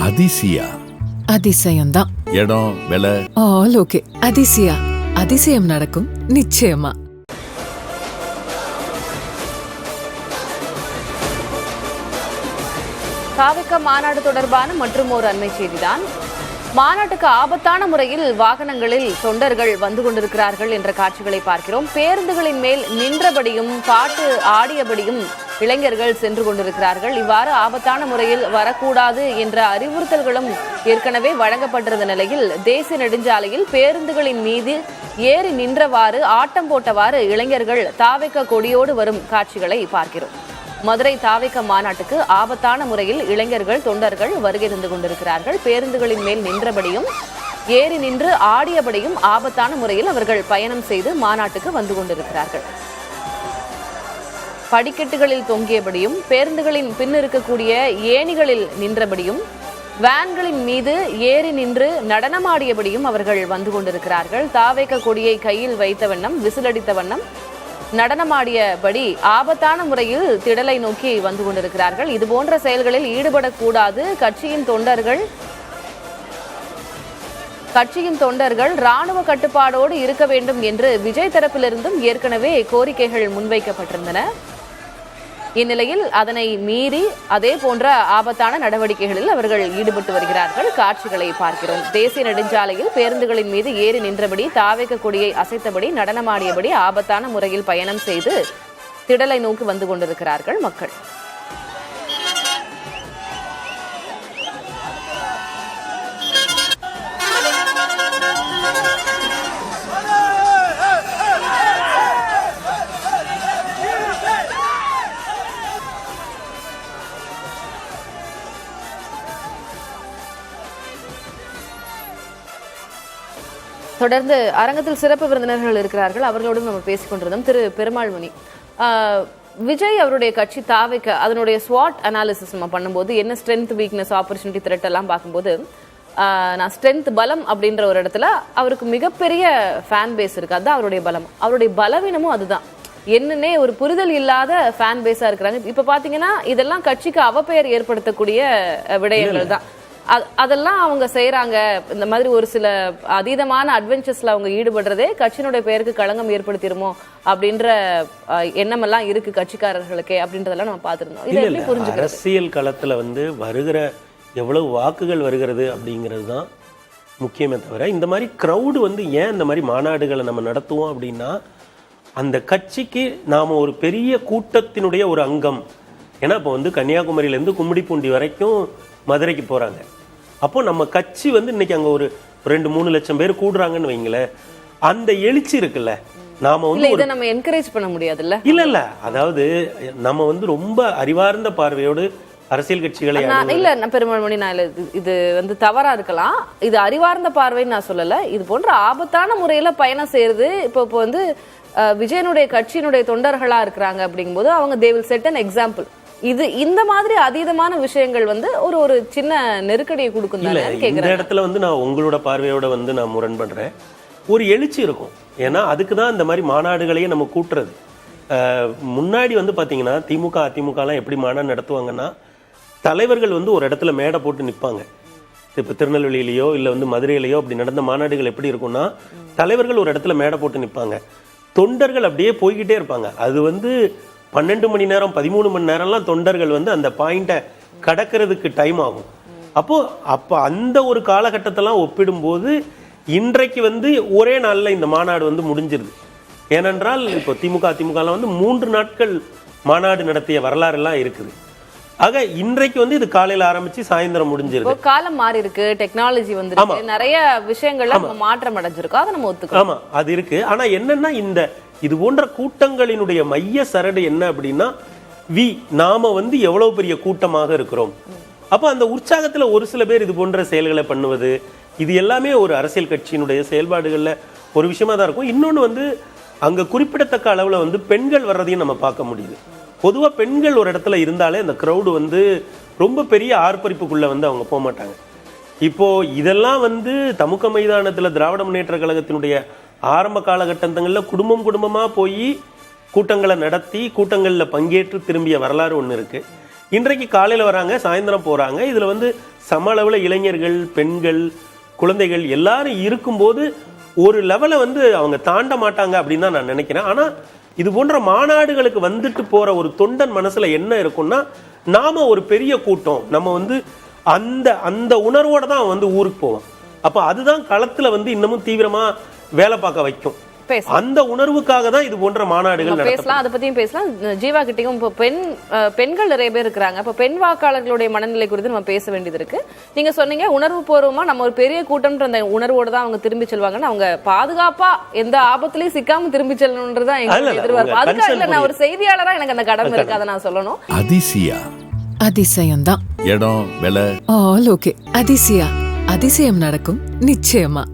அதிசயா அதிசயம்தான். இடம் விலை all okay. Athisaya, அதிசயம் நடக்கும் நிச்சயமா. தாவிக மாநாடு தொடர்பான மற்றும் ஒரு அண்மை செய்திதான். மாநாட்டுக்கு ஆபத்தான முறையில் வாகனங்களில் தொண்டர்கள் வந்து கொண்டிருக்கிறார்கள் என்ற காட்சிகளை பார்க்கிறோம். பேருந்துகளின் மேல் நின்றபடியும் பாட்டு ஆடியபடியும் இளைஞர்கள் சென்று கொண்டிருக்கிறார்கள். இவ்வாறு ஆபத்தான முறையில் வரக்கூடாது என்ற அறிவுறுத்தல்களும் ஏற்கனவே வழங்கப்பட்டிருந்த நிலையில் தேசிய நெடுஞ்சாலையில் பேருந்துகளின் மீது ஏறி நின்றவாறு ஆட்டம் போட்டவாறு இளைஞர்கள் தாவிக கொடியோடு வரும் காட்சிகளை பார்க்கிறோம். மதுரை தாவிக மாநாட்டுக்கு ஆபத்தான முறையில் இளைஞர்கள் தொண்டர்கள் வருகை தந்து கொண்டிருக்கிறார்கள். பேருந்துகளின் மேல் நின்றபடியும் ஏறி நின்று ஆடியபடியும் ஆபத்தான முறையில் அவர்கள் பயணம் செய்து மாநாட்டுக்கு வந்து கொண்டிருக்கிறார்கள். படிக்கட்டுகளில் தொங்கியபடியும் பேருந்துகளின் பின் இருக்கக்கூடிய ஏணிகளில் நின்றபடியும் வேன்களின் மீது ஏறி நின்று நடனமாடியபடியும் அவர்கள் வந்து கொண்டிருக்கிறார்கள். தாவிக கொடியை கையில் வைத்த வண்ணம் விசிலடித்த வண்ணம் நடனமாடியபடி ஆபத்தான முறையில் திடலை நோக்கி வந்து கொண்டிருக்கிறார்கள். இது போன்ற செயல்களில் ஈடுபடக்கூடாது. கட்சியின் தொண்டர்கள் ராணுவ கட்டுப்பாடோடு இருக்க வேண்டும் என்று விஜய் தரப்பிலிருந்தும் ஏற்கனவே கோரிக்கைகள் முன்வைக்கப்பட்டிருந்தன. இந்நிலையில் அதனை மீறி அதே போன்ற ஆபத்தான நடவடிக்கைகளில் அவர்கள் ஈடுபட்டு வருகிறார்கள். காட்சிகளை பார்க்கிறோம். தேசிய நெடுஞ்சாலையில் பேருந்துகளின் மீது ஏறி நின்றபடி தாவிக கொடியை அசைத்தபடி நடனமாடியபடி ஆபத்தான முறையில் பயணம் செய்து திடலை நோக்கி வந்து கொண்டிருக்கிறார்கள் மக்கள். தொடர்ந்து அரங்கத்தில் சிறப்பு விருந்தினர்கள் இருக்கிறார்கள். அவர்களோடும் நம்ம பேசிக் கொண்டிருந்தோம். திரு பெருமாள்மணி, விஜய் அவருடைய கட்சி தாவிக அதனுடைய ஸ்வாட் அனாலிசிஸ் நம்ம பண்ணும்போது என்ன ஸ்ட்ரென்த், வீக்னஸ், ஆப்பர்ச்சுனிட்டி, த்ரெட் எல்லாம் பார்க்கும்போது நான் ஸ்ட்ரென்த் பலம் அப்படின்ற ஒரு இடத்துல அவருக்கு மிகப்பெரிய ஃபேன் பேஸ் இருக்கு. அதுதான் அவருடைய பலம். அவருடைய பலவீனமும் அதுதான். என்னன்னே ஒரு புரிதல் இல்லாத ஃபேன் பேஸா இருக்கிறாங்க. இப்ப பாத்தீங்கன்னா இதெல்லாம் கட்சிக்கு அவப்பெயர் ஏற்படுத்தக்கூடிய விடயங்கள் தான். அதெல்லாம் அவங்க செய்யறாங்க. இந்த மாதிரி ஒரு சில அதீதமான அட்வென்ச்சர்ஸ்ல அவங்க ஈடுபடுறதே கட்சியினுடைய பெயருக்கு களங்கம் ஏற்படுத்திருமோ அப்படின்ற எண்ணம் எல்லாம் இருக்கு கட்சிக்காரர்களுக்கே அப்படின்றதெல்லாம் நம்ம பார்த்திருந்தோம். இதை எப்படி புரிஞ்சுக்கிறது? அரசியல் களத்துல வருகிற எவ்வளவு வாக்குகள் வருகிறது அப்படிங்கிறது தான் முக்கியமே தவிர, இந்த மாதிரி கிரௌடு ஏன் இந்த மாதிரி மாநாடுகளை நம்ம நடத்துவோம் அப்படின்னா, அந்த கட்சிக்கு நாம ஒரு பெரிய கூட்டத்தினுடைய ஒரு அங்கம். ஏன்னா இப்போ கன்னியாகுமரியிலேருந்து கும்மிடிப்பூண்டி வரைக்கும் மதுரைக்கு போறாங்க. அப்போ நம்ம கட்சி இன்னைக்கு அங்க ஒரு 2-3 லட்சம் பேர் கூடுறாங்கன்னு வைங்களேன். அந்த எழுச்சி இருக்குல்ல, நாம இதை நம்ம என்கரேஜ் பண்ண முடியாதுல்ல. இல்ல அதாவது நம்ம ரொம்ப அறிவார்ந்த பார்வையோடு அரசியல் கட்சிகளை இல்ல பெருமாள்மணி, நான் இது தவறா இருக்கலாம். இது அறிவார்ந்த பார்வைன்னு நான் சொல்லல. இது போன்ற ஆபத்தான முறையில பயணம் செய்யறது இப்போ விஜயனுடைய கட்சியினுடைய தொண்டர்களா இருக்கிறாங்க அப்படிங்கும்போது அவங்க they will set an example. இந்த மாதிரி அதீதமான விஷயங்கள் ஒரு சின்ன நெருக்கடியை கொடுக்கும். இந்த இடத்துல நான் உங்களோட பார்வையோட நான் முரண்படுறேன். ஒரு எழுச்சி இருக்கும். ஏன்னா அதுக்கு தான் இந்த மாதிரி மாநாடுகளையே நம்ம கூட்டுறது. முன்னாடி பாத்தீங்கன்னா திமுக அதிமுக எல்லாம் எப்படி மாநாடு நடத்துவாங்கன்னா, தலைவர்கள் ஒரு இடத்துல மேடை போட்டு நிற்பாங்க. இப்ப திருநெல்வேலியிலயோ இல்ல மதுரையிலயோ அப்படி நடந்த மாநாடுகள் எப்படி இருக்கும்னா, தலைவர்கள் ஒரு இடத்துல மேடை போட்டு நிற்பாங்க, தொண்டர்கள் அப்படியே போய்கிட்டே இருப்பாங்க. அது 12 மணி நேரம் 13 மணி நேரம்லாம் தொண்டர்கள் அந்த பாயிண்ட கடக்கிறதுக்கு டைம் ஆகும். அப்போ அந்த ஒரு காலகட்டத்தெல்லாம் ஒப்பிடும்போது இன்றைக்கு ஒரே நாள்ல இந்த மாநாடு முடிஞ்சிருது. ஏனென்றால் இப்போ திமுக அதிமுக 3 நாட்கள் மாநாடு நடத்திய வரலாறு எல்லாம் இருக்குது. ஆக இன்றைக்கு இது காலையில ஆரம்பிச்சு சாயந்தரம் முடிஞ்சிருக்கு. காலம் மாறி இருக்கு, டெக்னாலஜி வந்துருக்கு, நிறைய விஷயங்கள்ல மாற்றம் அடைஞ்சிருக்கு. அதை நம்ம ஒத்துக்கலாம். ஆமா, அது இருக்கு. ஆனா என்னன்னா, இது போன்ற கூட்டங்களினுடைய மைய சரடு என்ன அப்படின்னா, நாம எவ்வளவு பெரிய கூட்டமாக இருக்கிறோம். அப்ப அந்த உற்சாகத்துல ஒரு சில பேர் இது போன்ற செயல்களை பண்ணுவது, இது எல்லாமே ஒரு அரசியல் கட்சியினுடைய செயல்பாடுகள்ல ஒரு விஷயமா தான் இருக்கும். இன்னொன்னு அங்க குறிப்பிடத்தக்க அளவுல பெண்கள் வர்றதையும் நம்ம பார்க்க முடியுது. பொதுவா பெண்கள் ஒரு இடத்துல இருந்தாலே அந்த கிரௌடு ரொம்ப பெரிய ஆர்ப்பரிப்புக்குள்ள அவங்க போக மாட்டாங்க. இப்போ இதெல்லாம் தமுக மைதானத்துல திராவிட முன்னேற்ற கழகத்தினுடைய ஆரம்ப காலகட்டங்களில் குடும்பமா போய் கூட்டங்களை நடத்தி கூட்டங்களில் பங்கேற்று திரும்பிய வரலாறு ஒன்று இருக்கு. இன்றைக்கு காலையில் வராங்க, சாயந்தரம் போகிறாங்க. இதில் வந்து சம அளவில் இளைஞர்கள், பெண்கள், குழந்தைகள் எல்லாரும் இருக்கும்போது ஒரு லெவலை வந்து அவங்க தாண்ட மாட்டாங்க அப்படின்னு தான் நான் நினைக்கிறேன். ஆனால் இது போன்ற மாநாடுகளுக்கு வந்துட்டு போகிற ஒரு தொண்டன் மனசில் என்ன இருக்குன்னா, நாம ஒரு பெரிய கூட்டம், நம்ம வந்து அந்த அந்த உணர்வோட தான் வந்து ஊருக்கு போவோம். அப்போ அதுதான் களத்தில் வந்து இன்னமும் தீவிரமாக வேலை பார்க்க வைக்கும். அந்த உணர்வுக்காக தான் இது போன்ற மாநாடுகள் பேசலாம். அதை பத்தியும் பேசலாம். ஜீவா கிட்டையும் இப்போ பெண்கள் நிறைய பேர் இருக்கிறாங்க. இப்போ பெண் வாக்காளர்களுடைய மனநிலை குறித்து நம்ம பேச வேண்டியது இருக்கு. நீங்க சொன்னீங்க உணர்வு பூர்வமா நம்ம ஒரு பெரிய கூட்டம்ன்ற அந்த உணர்வோடு தான் அவங்க திரும்பி செல்வாங்கன்னு. அவங்க பாதுகாப்பா எந்த ஆபத்துலயும் சிக்காம திரும்பி செல்லணும்ன்றதான் எங்க எதிர்பார்ப்பு. அதுக்காக இல்ல, நான் ஒரு செய்தியாளரா எனக்கு அந்த கடமை இருக்கு, அதை நான் சொல்லணும். அதிசயா அதிசயம்தான். இடம் விலை ஆல் ஓகே. அதிசயா, அதிசயம் நடக்கும் நிச்சயமா.